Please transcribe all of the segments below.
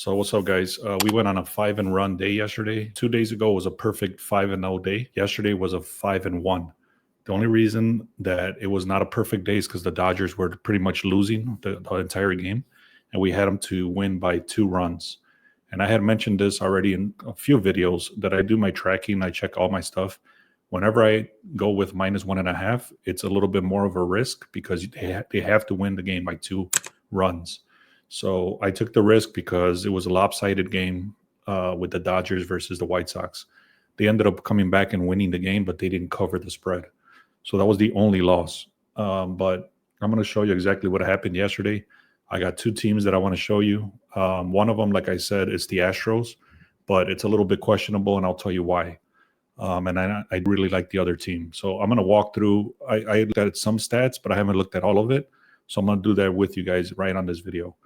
So what's up, guys? We went on a 5-and-run day yesterday. 2 days ago was a perfect 5-0 day. Yesterday was a 5-1. The only reason that it was not a perfect day is because the Dodgers were pretty much losing the entire game, and we had them to win by 2 runs. And I had mentioned this already in a few videos that I do my tracking. I check all my stuff. Whenever I go with -1.5, it's a little bit more of a risk because they have to win the game by 2 runs. So I took the risk because it was a lopsided game with the Dodgers versus the White Sox. They ended up coming back and winning the game, but they didn't cover the spread. So that was the only loss. But I'm going to show you exactly what happened yesterday. I got 2 teams that I want to show you. One of them, like I said, is the Astros, but it's a little bit questionable, and I'll tell you why. And I really like the other team. So I'm going to walk through. I looked at some stats, but I haven't looked at all of it. So I'm going to do that with you guys right on this video.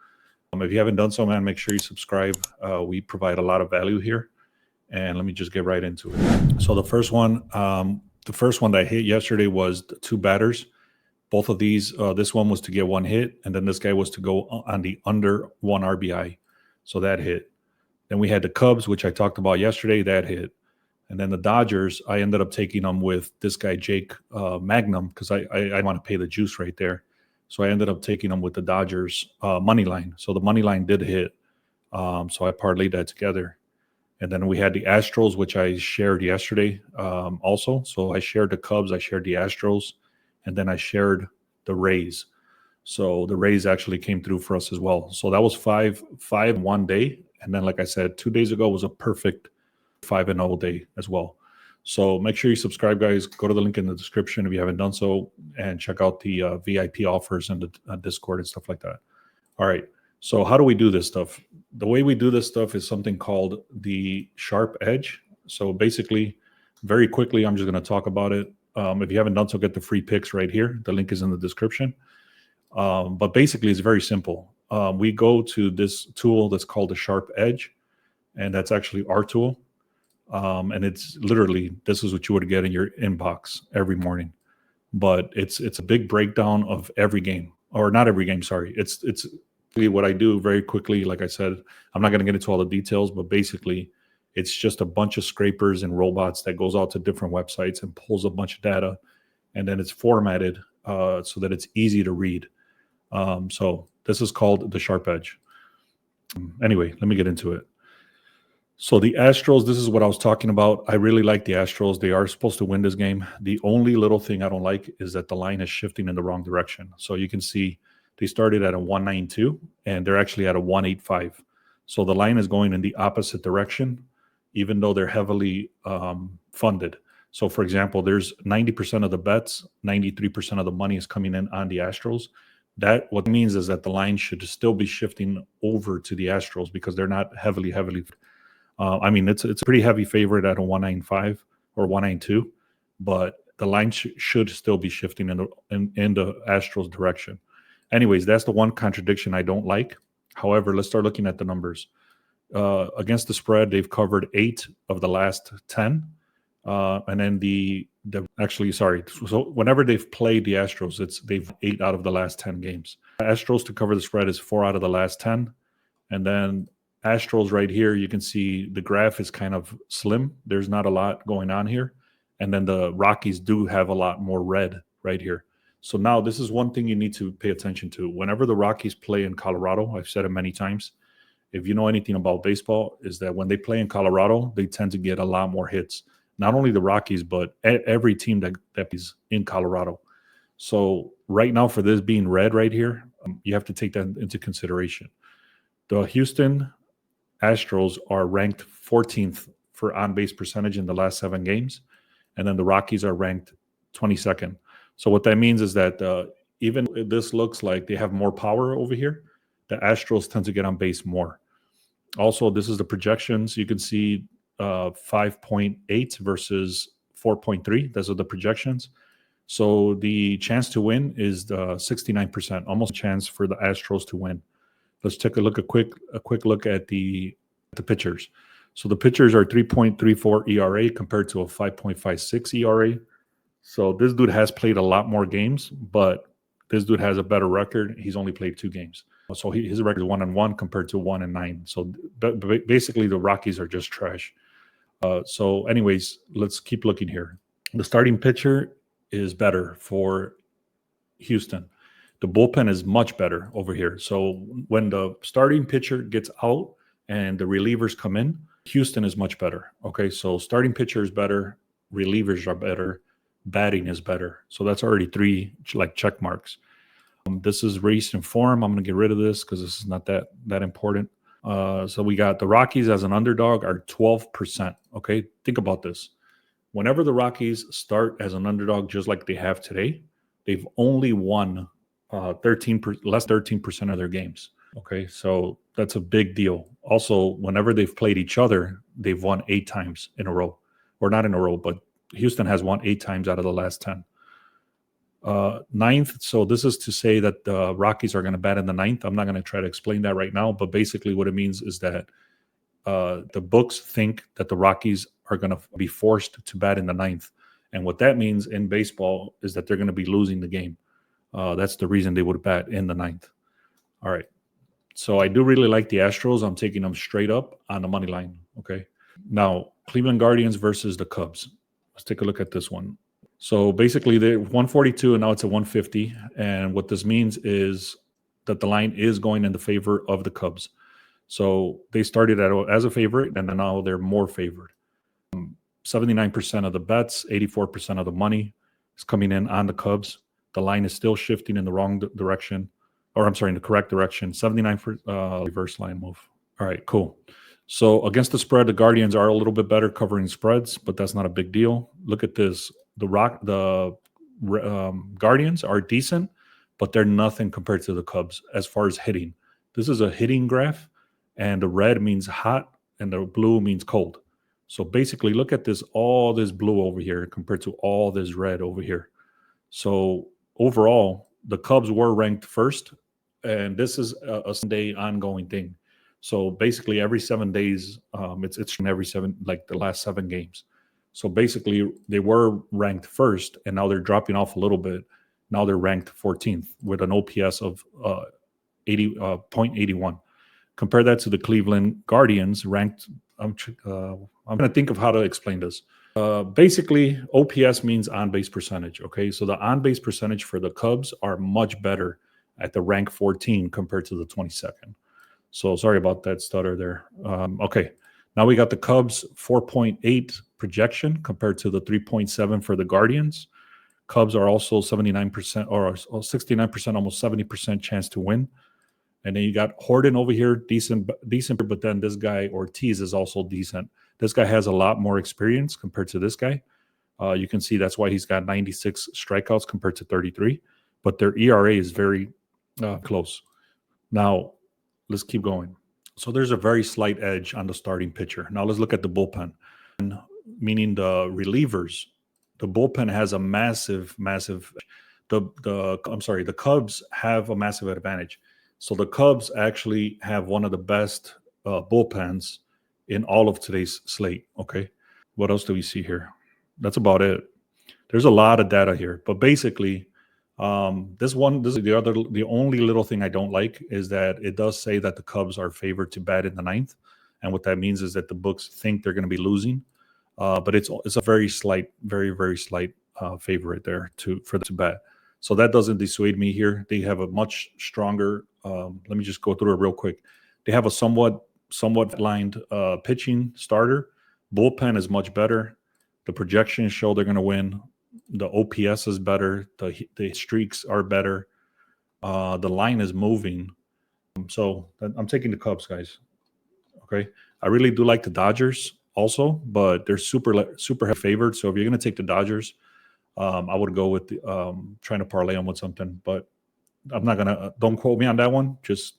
If you haven't done so, man, make sure you subscribe. We provide a lot of value here. And let me just get right into it. So the first one that I hit yesterday was the 2 batters. Both of these, this one was to get 1 hit, and then this guy was to go on the under 1 RBI. So that hit. Then we had the Cubs, which I talked about yesterday. That hit. And then the Dodgers, I ended up taking them with this guy, Jake Magnum, because I want to pay the juice right there. So I ended up taking them with the Dodgers money line. So the money line did hit. So I parlayed that together. And then we had the Astros, which I shared yesterday also. So I shared the Cubs, I shared the Astros, and then I shared the Rays. So the Rays actually came through for us as well. So that was 5 one day. And then, like I said, 2 days ago was a perfect 5-0 day as well. So make sure you subscribe, guys. Go to the link in the description if you haven't done so, and check out the VIP offers and the Discord and stuff like that. All right. So how do we do this stuff? The way we do this stuff is something called the sharp edge. So basically, very quickly, I'm just going to talk about it. If you haven't done so, get the free picks right here. The link is in the description. But basically, it's very simple. We go to this tool that's called the sharp edge, and that's actually our tool. And it's literally, this is what you would get in your inbox every morning. But it's a big breakdown of every game, or not every game, sorry. It's what I do very quickly. Like I said, I'm not going to get into all the details, but basically it's just a bunch of scrapers and robots that goes out to different websites and pulls a bunch of data, and then it's formatted so that it's easy to read. So this is called the sharp edge. Anyway, let me get into it. So the Astros, this is what I was talking about. I really like the Astros. They are supposed to win this game. The only little thing I don't like is that the line is shifting in the wrong direction. So you can see they started at a 192, and they're actually at a 185. So the line is going in the opposite direction, even though they're heavily funded. So, for example, there's 90% of the bets, 93% of the money is coming in on the Astros. That what means is that the line should still be shifting over to the Astros because they're not heavily. I mean, it's a pretty heavy favorite at a 195 or 192, but the line should still be shifting in the Astros direction. Anyways, that's the one contradiction I don't like. However, let's start looking at the numbers. Against the spread, they've covered 8 of the last 10. And then so whenever they've played the Astros, they've 8 out of the last 10 games. Astros to cover the spread is 4 out of the last 10. And then Astros right here, you can see the graph is kind of slim. There's not a lot going on here. And then the Rockies do have a lot more red right here. So now this is one thing you need to pay attention to. Whenever the Rockies play in Colorado, I've said it many times, if you know anything about baseball, is that when they play in Colorado, they tend to get a lot more hits. Not only the Rockies, but every team that is in Colorado. So right now, for this being red right here, you have to take that into consideration. The Houston Astros are ranked 14th for on-base percentage in the last 7 games, and then the Rockies are ranked 22nd. So what that means is that even if this looks like they have more power over here, the Astros tend to get on base more. Also, this is the projections. You can see 5.8 versus 4.3. Those are the projections. So the chance to win is 69%, almost a chance for the Astros to win. Let's take a quick look at the pitchers. So the pitchers are 3.34 ERA compared to a 5.56 ERA. So this dude has played a lot more games, but this dude has a better record. He's only played 2 games. So his record is 1-1 compared to 1-9. So basically, the Rockies are just trash. So, anyways, let's keep looking here. The starting pitcher is better for Houston. The bullpen is much better over here. So when the starting pitcher gets out and the relievers come in, Houston is much better. Okay, so starting pitcher is better, relievers are better, batting is better. So that's already 3 like check marks. This is recent form. I'm going to get rid of this because this is not that important. So we got the Rockies as an underdog are 12%. Okay, think about this. Whenever the Rockies start as an underdog, just like they have today, they've only won 13% of their games. Okay, so that's a big deal. Also, whenever they've played each other, they've won 8 times in a row, or not in a row, but Houston has won 8 times out of the last 10. Ninth, so this is to say that the Rockies are going to bat in the ninth. I'm not going to try to explain that right now, but basically what it means is that the books think that the Rockies are going to be forced to bat in the ninth. And what that means in baseball is that they're going to be losing the game. That's the reason they would bat in the ninth. All right. So I do really like the Astros. I'm taking them straight up on the money line. Okay. Now, Cleveland Guardians versus the Cubs. Let's take a look at this one. So basically, they're 142 and now it's a 150. And what this means is that the line is going in the favor of the Cubs. So they started as a favorite, and then now they're more favored. 79% of the bets, 84% of the money is coming in on the Cubs. The line is still shifting in the wrong direction, or I'm sorry, in the correct direction. 79 for reverse line move. All right, cool. So against the spread, the Guardians are a little bit better covering spreads, but that's not a big deal. Look at this. The Guardians are decent, but they're nothing compared to the Cubs as far as hitting. This is a hitting graph, and the red means hot, and the blue means cold. So basically, look at this, all this blue over here compared to all this red over here. So overall, the Cubs were ranked first, and this is a 7-day ongoing thing. So basically, every 7 days, it's every 7, like the last 7 games. So basically, they were ranked first, and now they're dropping off a little bit. Now they're ranked 14th with an OPS of 0.81. Compare that to the Cleveland Guardians, ranked. I'm going to think of how to explain this. Basically, OPS means on-base percentage. Okay, so the on-base percentage for the Cubs are much better at the rank 14 compared to the 22nd. So sorry about that stutter there. Okay, now we got the Cubs 4.8 projection compared to the 3.7 for the Guardians. Cubs are also 79% or 69%, almost 70% chance to win. And then you got Horton over here, decent, but then this guy Ortiz is also decent. This guy has a lot more experience compared to this guy. You can see that's why he's got 96 strikeouts compared to 33. But their ERA is very close. Now, let's keep going. So there's a very slight edge on the starting pitcher. Now let's look at the bullpen, meaning the relievers. The bullpen has a massive. The Cubs have a massive advantage. So the Cubs actually have one of the best bullpens in all of today's slate. Okay, what else do we see here? That's about it. There's a lot of data here, but basically, this is the only little thing I don't like is that it does say that the Cubs are favored to bat in the ninth, and what that means is that the books think they're going to be losing, but it's a very slight, very slight favorite there for them to bat. So that doesn't dissuade me here. They have a much stronger. Let me just go through it real quick. They have a somewhat lined pitching starter. Bullpen is much better. The projections show they're going to win. The OPS is better. The streaks are better. The line is moving. So I'm taking the Cubs, guys. Okay. I really do like the Dodgers also, but they're super heavy favored. So if you're going to take the Dodgers, I would go with trying to parlay them with something, but I'm not going to, don't quote me on that one. Just,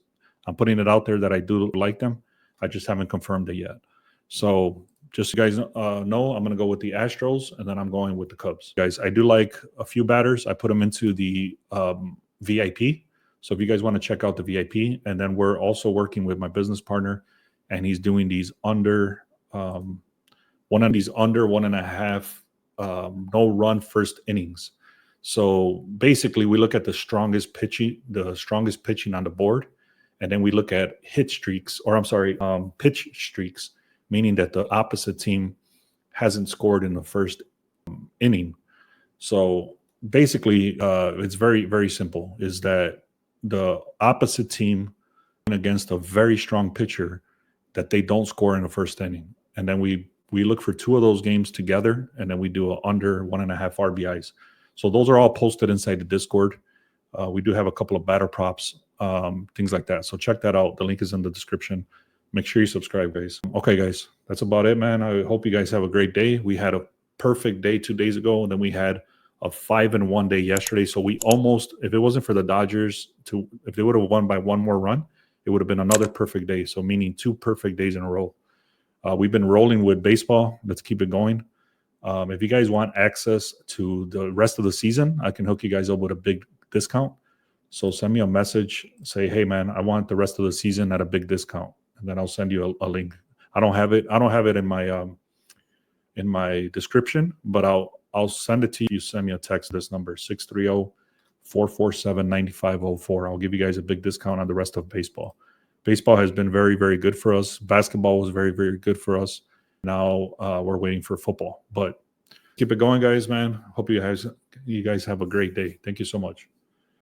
I'm putting it out there that I do like them. I just haven't confirmed it yet. So just so you guys know, I'm going to go with the Astros, and then I'm going with the Cubs. Guys, I do like a few batters. I put them into the VIP. So if you guys want to check out the VIP, and then we're also working with my business partner, and he's doing these under 1.5 no run first innings. So basically, we look at the strongest pitching on the board, And then we look at hit streaks, or I'm sorry, pitch streaks, meaning that the opposite team hasn't scored in the first inning. So basically, it's very, very simple, is that the opposite team against a very strong pitcher that they don't score in the first inning. And then we look for 2 of those games together, and then we do a under 1.5 RBIs. So those are all posted inside the Discord. We do have a couple of batter props, things like that. So check that out. The link is in the description. Make sure you subscribe, guys. Okay, guys, that's about it, man. I hope you guys have a great day. We had a perfect day 2 days ago, and then we had a 5-1 day yesterday. So we almost, if it wasn't for the Dodgers, if they would have won by 1 more run, it would have been another perfect day. So meaning 2 perfect days in a row. We've been rolling with baseball. Let's keep it going. If you guys want access to the rest of the season, I can hook you guys up with a big discount. So send me a message. Say, hey, man, I want the rest of the season at a big discount. And then I'll send you a link. I don't have it in my description, but I'll send it to you. Send me a text. This number 630-447-9504. I'll give you guys a big discount on the rest of baseball. Baseball has been very, very good for us. Basketball was very, very good for us. Now we're waiting for football. But keep it going, guys, man. Hope you guys have a great day. Thank you so much.